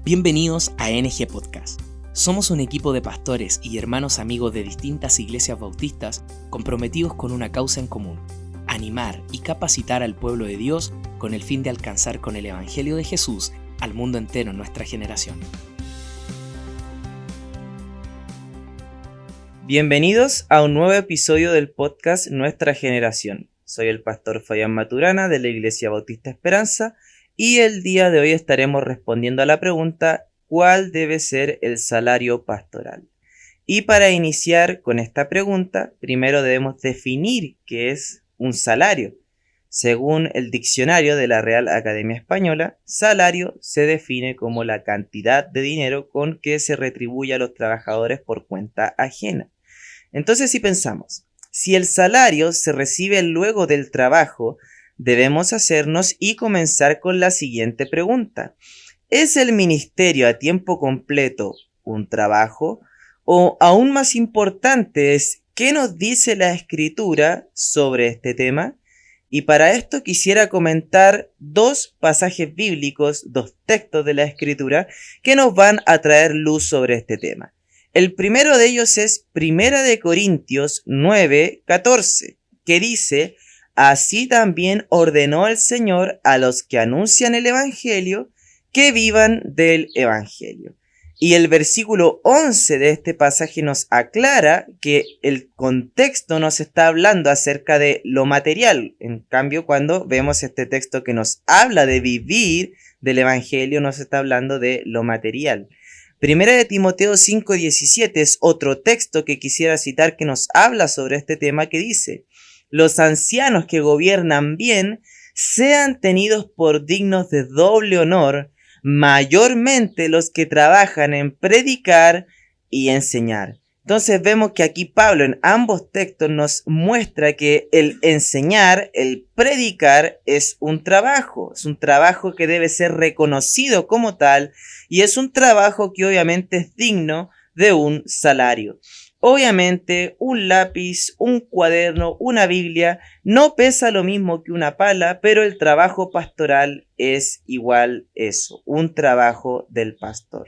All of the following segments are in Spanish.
Bienvenidos a NG Podcast. Somos un equipo de pastores y hermanos amigos de distintas iglesias bautistas comprometidos con una causa en común: animar y capacitar al pueblo de Dios con el fin de alcanzar con el Evangelio de Jesús al mundo entero en nuestra generación. Bienvenidos a un nuevo episodio del podcast Nuestra Generación. Soy el pastor Fabián Maturana de la Iglesia Bautista Esperanza y el día de hoy estaremos respondiendo a la pregunta: ¿cuál debe ser el salario pastoral? Y para iniciar con esta pregunta, primero debemos definir qué es un salario. Según el diccionario de la Real Academia Española, salario se define como la cantidad de dinero con que se retribuye a los trabajadores por cuenta ajena. Entonces, si pensamos, si el salario se recibe luego del trabajo, debemos hacernos y comenzar con la siguiente pregunta: ¿es el ministerio a tiempo completo un trabajo? O aún más importante es, ¿qué nos dice la Escritura sobre este tema? Y para esto quisiera comentar dos pasajes bíblicos, dos textos de la Escritura que nos van a traer luz sobre este tema. El primero de ellos es 1 Corintios 9:14, que dice: así también ordenó el Señor a los que anuncian el Evangelio que vivan del Evangelio. Y el versículo 11 de este pasaje nos aclara que el contexto nos está hablando acerca de lo material. En cambio, cuando vemos este texto que nos habla de vivir del Evangelio, nos está hablando de lo material. Primera de Timoteo 5:17 es otro texto que quisiera citar que nos habla sobre este tema, que dice: los ancianos que gobiernan bien sean tenidos por dignos de doble honor, mayormente los que trabajan en predicar y enseñar. Entonces vemos que aquí Pablo en ambos textos nos muestra que el enseñar, el predicar es un trabajo que debe ser reconocido como tal, y es un trabajo que obviamente es digno de un salario. Obviamente, un lápiz, un cuaderno, una Biblia no pesa lo mismo que una pala, pero el trabajo pastoral es igual eso, un trabajo del pastor.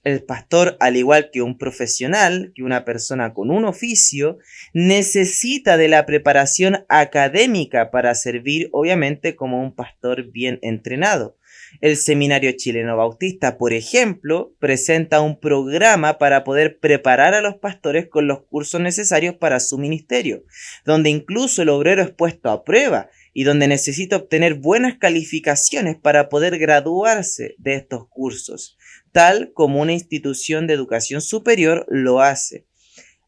El pastor, al igual que un profesional, que una persona con un oficio, necesita de la preparación académica para servir, obviamente, como un pastor bien entrenado. El Seminario Chileno Bautista, por ejemplo, presenta un programa para poder preparar a los pastores con los cursos necesarios para su ministerio, donde incluso el obrero es puesto a prueba y donde necesita obtener buenas calificaciones para poder graduarse de estos cursos, tal como una institución de educación superior lo hace.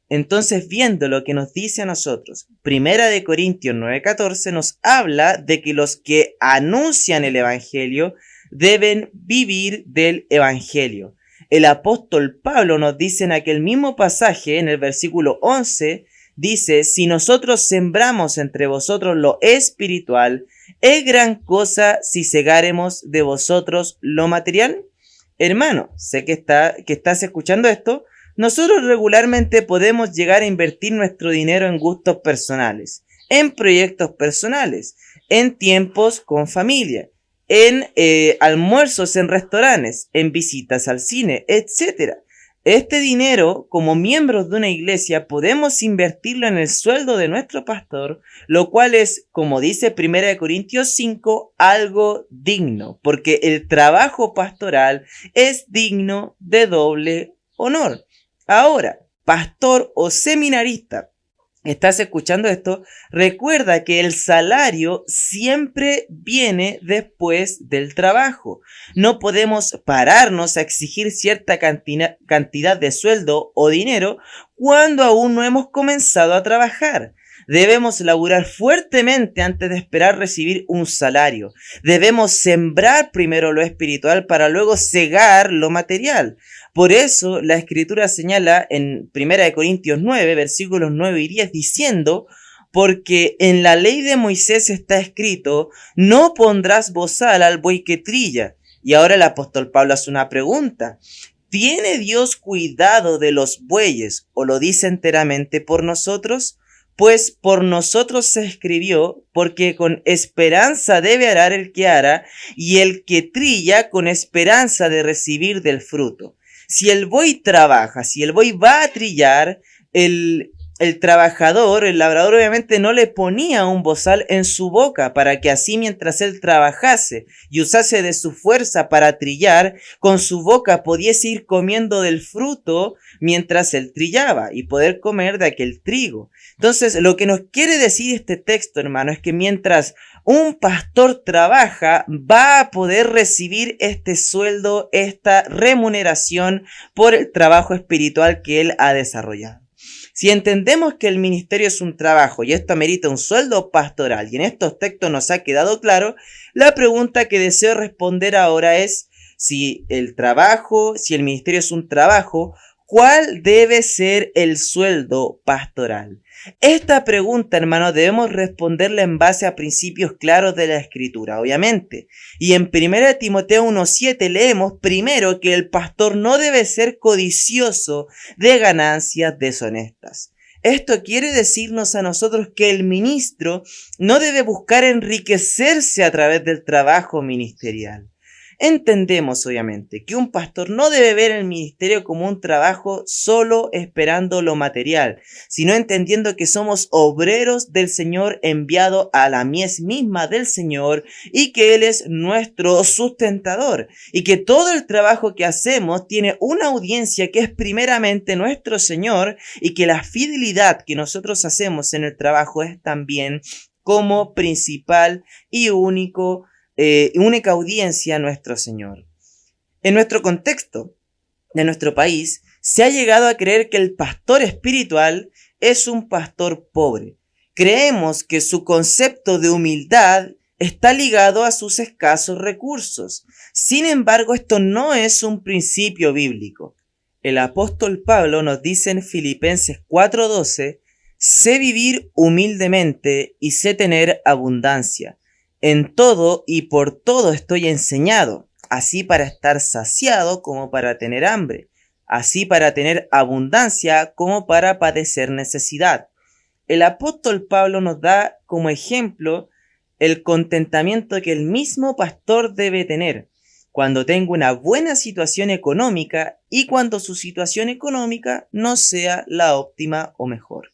Entonces, viendo lo que nos dice a nosotros, 1 Corintios 9:14 nos habla de que los que anuncian el Evangelio deben vivir del Evangelio. El apóstol Pablo nos dice en aquel mismo pasaje, en el versículo 11, dice: si nosotros sembramos entre vosotros lo espiritual, ¿es gran cosa si segáremos de vosotros lo material? Hermano, sé que estás escuchando esto. Nosotros regularmente podemos llegar a invertir nuestro dinero en gustos personales, en proyectos personales, en tiempos con familia, en almuerzos en restaurantes, en visitas al cine, etc. Este dinero, como miembros de una iglesia, podemos invertirlo en el sueldo de nuestro pastor, lo cual es, como dice 1 Corintios 5, algo digno, porque el trabajo pastoral es digno de doble honor. Ahora, pastor o seminarista, ¿estás escuchando esto? Recuerda que el salario siempre viene después del trabajo. No podemos pararnos a exigir cierta cantidad de sueldo o dinero cuando aún no hemos comenzado a trabajar. Debemos laburar fuertemente antes de esperar recibir un salario. Debemos sembrar primero lo espiritual para luego segar lo material. Por eso la Escritura señala en 1 Corintios 9, versículos 9 y 10, diciendo: porque en la ley de Moisés está escrito: no pondrás bozal al buey que trilla. Y ahora el apóstol Pablo hace una pregunta: ¿tiene Dios cuidado de los bueyes o lo dice enteramente por nosotros? Pues por nosotros se escribió, porque con esperanza debe arar el que ara, y el que trilla con esperanza de recibir del fruto. Si el buey trabaja, si el buey va a trillar, el trabajador, el labrador obviamente no le ponía un bozal en su boca para que así mientras él trabajase y usase de su fuerza para trillar, con su boca pudiese ir comiendo del fruto mientras él trillaba y poder comer de aquel trigo. Entonces, lo que nos quiere decir este texto, hermano, es que mientras un pastor trabaja, va a poder recibir este sueldo, esta remuneración por el trabajo espiritual que él ha desarrollado. Si entendemos que el ministerio es un trabajo y esto amerita un sueldo pastoral, y en estos textos nos ha quedado claro, la pregunta que deseo responder ahora es si el ministerio es un trabajo, ¿cuál debe ser el sueldo pastoral? Esta pregunta, hermano, debemos responderla en base a principios claros de la Escritura, obviamente. Y en 1 Timoteo 1:7 leemos primero que el pastor no debe ser codicioso de ganancias deshonestas. Esto quiere decirnos a nosotros que el ministro no debe buscar enriquecerse a través del trabajo ministerial. Entendemos, obviamente, que un pastor no debe ver el ministerio como un trabajo solo esperando lo material, sino entendiendo que somos obreros del Señor enviado a la mies misma del Señor y que Él es nuestro sustentador y que todo el trabajo que hacemos tiene una audiencia que es primeramente nuestro Señor y que la fidelidad que nosotros hacemos en el trabajo es también como principal y única audiencia a nuestro Señor. En nuestro contexto de nuestro país, se ha llegado a creer que el pastor espiritual es un pastor pobre. Creemos que su concepto de humildad está ligado a sus escasos recursos. Sin embargo, esto no es un principio bíblico. El apóstol Pablo nos dice en Filipenses 4:12, sé vivir humildemente y sé tener abundancia. En todo y por todo estoy enseñado, así para estar saciado como para tener hambre, así para tener abundancia como para padecer necesidad. El apóstol Pablo nos da como ejemplo el contentamiento que el mismo pastor debe tener cuando tenga una buena situación económica y cuando su situación económica no sea la óptima o mejor.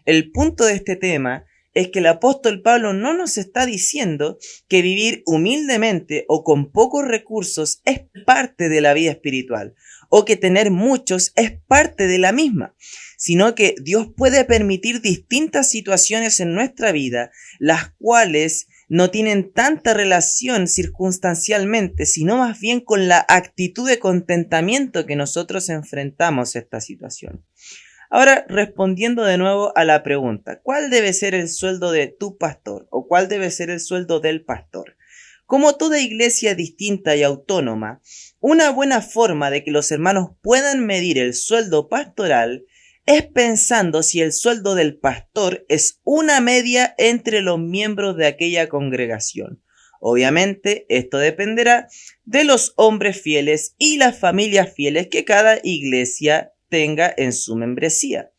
El punto de este tema es que el apóstol Pablo no nos está diciendo que vivir humildemente o con pocos recursos es parte de la vida espiritual, o que tener muchos es parte de la misma, sino que Dios puede permitir distintas situaciones en nuestra vida, las cuales no tienen tanta relación circunstancialmente, sino más bien con la actitud de contentamiento que nosotros enfrentamos esta situación. Ahora, respondiendo de nuevo a la pregunta, ¿cuál debe ser el sueldo de tu pastor o cuál debe ser el sueldo del pastor? Como toda iglesia distinta y autónoma, una buena forma de que los hermanos puedan medir el sueldo pastoral es pensando si el sueldo del pastor es una media entre los miembros de aquella congregación. Obviamente, esto dependerá de los hombres fieles y las familias fieles que cada iglesia tenga en su membresía.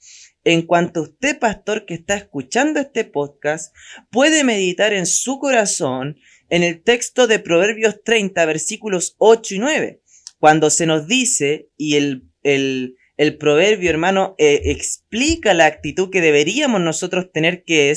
En cuanto a usted, pastor, que está escuchando este podcast, puede meditar en su corazón en el texto de Proverbios 30, versículos 8 y 9, cuando se nos dice, y el proverbio, hermano, explica la actitud que deberíamos nosotros tener, que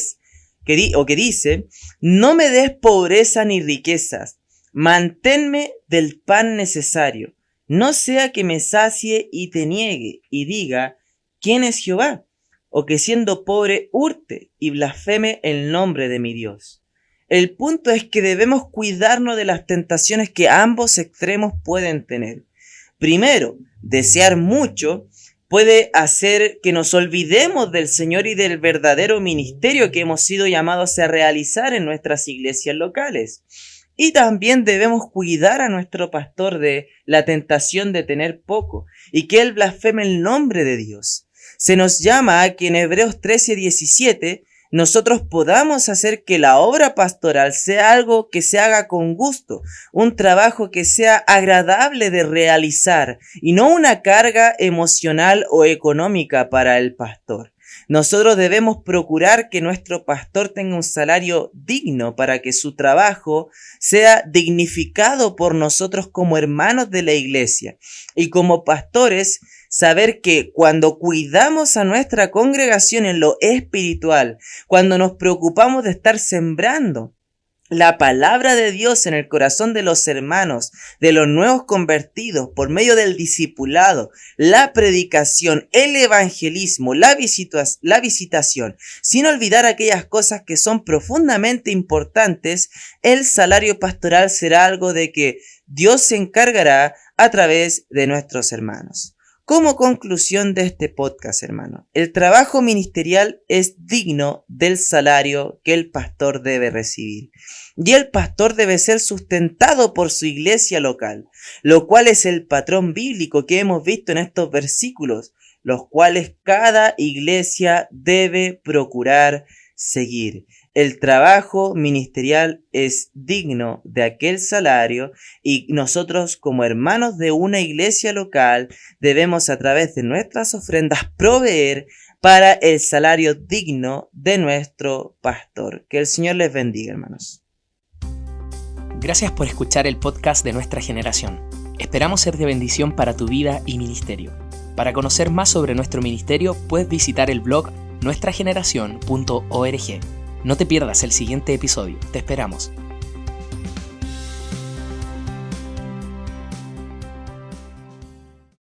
dice, no me des pobreza ni riquezas, manténme del pan necesario. No sea que me sacie y te niegue y diga, ¿quién es Jehová? O que siendo pobre hurte y blasfeme el nombre de mi Dios. El punto es que debemos cuidarnos de las tentaciones que ambos extremos pueden tener. Primero, desear mucho puede hacer que nos olvidemos del Señor y del verdadero ministerio que hemos sido llamados a realizar en nuestras iglesias locales. Y también debemos cuidar a nuestro pastor de la tentación de tener poco y que él blasfeme el nombre de Dios. Se nos llama a que en Hebreos 13:17 nosotros podamos hacer que la obra pastoral sea algo que se haga con gusto, un trabajo que sea agradable de realizar y no una carga emocional o económica para el pastor. Nosotros debemos procurar que nuestro pastor tenga un salario digno para que su trabajo sea dignificado por nosotros como hermanos de la iglesia. Y como pastores, saber que cuando cuidamos a nuestra congregación en lo espiritual, cuando nos preocupamos de estar sembrando la palabra de Dios en el corazón de los hermanos, de los nuevos convertidos, por medio del discipulado, la predicación, el evangelismo, la visitación, sin olvidar aquellas cosas que son profundamente importantes, el salario pastoral será algo de que Dios se encargará a través de nuestros hermanos. Como conclusión de este podcast, hermano, el trabajo ministerial es digno del salario que el pastor debe recibir. Y el pastor debe ser sustentado por su iglesia local, lo cual es el patrón bíblico que hemos visto en estos versículos, los cuales cada iglesia debe procurar seguir. El trabajo ministerial es digno de aquel salario y nosotros como hermanos de una iglesia local debemos a través de nuestras ofrendas proveer para el salario digno de nuestro pastor. Que el Señor les bendiga, hermanos. Gracias por escuchar el podcast de Nuestra Generación. Esperamos ser de bendición para tu vida y ministerio. Para conocer más sobre nuestro ministerio puedes visitar el blog nuestrageneracion.org. No te pierdas el siguiente episodio. Te esperamos.